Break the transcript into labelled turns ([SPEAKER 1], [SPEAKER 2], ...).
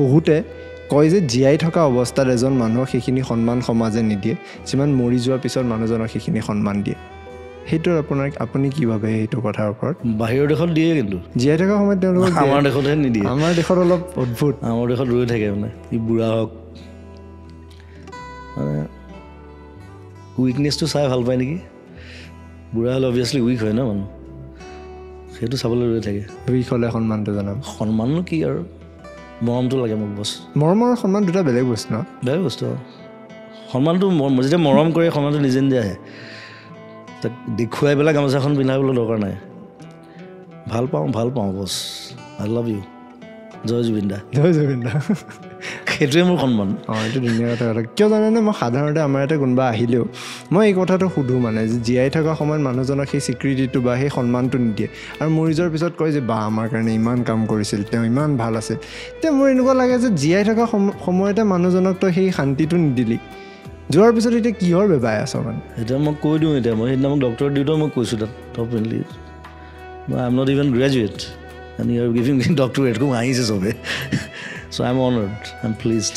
[SPEAKER 1] বহুতে কয় যে জীয়াই থকা অৱস্থাত এজন মানুহক সেইখিনি সন্মান সমাজে নিদিয়ে, যিমান মৰি যোৱাৰ পিছত মানুহজনক সেইখিনি সন্মান দিয়ে। সেইটোৰ আপুনি কি ভাবে সেইটো কথাৰ ওপৰত?
[SPEAKER 2] বাহিৰৰ দেশত দিয়ে, কিন্তু
[SPEAKER 1] জীয়াই থকা সময়ত তেওঁলোকক
[SPEAKER 2] আমাৰ দেশতহে নিদিয়ে।
[SPEAKER 1] আমাৰ দেশত অলপ অদ্ভুত।
[SPEAKER 2] আমাৰ দেশত ৰৈ থাকে মানে ই বুঢ়া হওক, মানে উইকনেছটো চাই ভাল পায় নেকি। বুঢ়া হ'লে অভিয়াছলি উইক হয় ন মানুহ, সেইটো চাবলৈ ৰৈ থাকে।
[SPEAKER 1] উইক হ'লে সন্মানটো জনাম।
[SPEAKER 2] সন্মাননো কি আৰু, মৰমটো লাগে মোক বছ।
[SPEAKER 1] মৰম আৰু সন্মান দুটা বেলেগ বস্তু ন?
[SPEAKER 2] বেলেগ বস্তু। সন্মানটো যেতিয়া মৰম কৰে সন্মানটো নিজে নিজে আহে। তাক দেখুৱাই পেলাই গামোচাখন পিন্ধাবলৈ দৰকাৰ নাই। ভাল পাওঁ বছ, আই লাভ ইউ, জয় জুবিন দা।
[SPEAKER 1] জয় জুবিন দা।
[SPEAKER 2] সেইটোৱে মোৰ সন্মান।
[SPEAKER 1] এইটো ধুনীয়া কথা। কিয় জানেনে, মই সাধাৰণতে আমাৰ ইয়াতে কোনোবা আহিলেও মই এই কথাটো সুধোঁ মানে, যে জীয়াই থকা সময়ত মানুহজনক সেই স্বীকৃতিটো বা সেই সন্মানটো নিদিয়ে আৰু মৰি যোৱাৰ পিছত কয় যে বা আমাৰ কাৰণে ইমান কাম কৰিছিল, তেওঁ ইমান ভাল আছিল। এতিয়া মোৰ এনেকুৱা লাগে যে জীয়াই থকা সময়তে মানুহজনক তই সেই শান্তিটো নিদিলি, যোৱাৰ পিছত এতিয়া কিহৰ বেবাই আছ মানে?
[SPEAKER 2] এতিয়া মই কৈ দিওঁ, এতিয়া মই সেইদিনা মোক ডক্টৰ দিওঁতেও মই কৈছোঁ তাত openly, I am not even graduate and you are giving me doctorate. খুব হাঁহিছে চবে। So' I am honoured, I am pleased.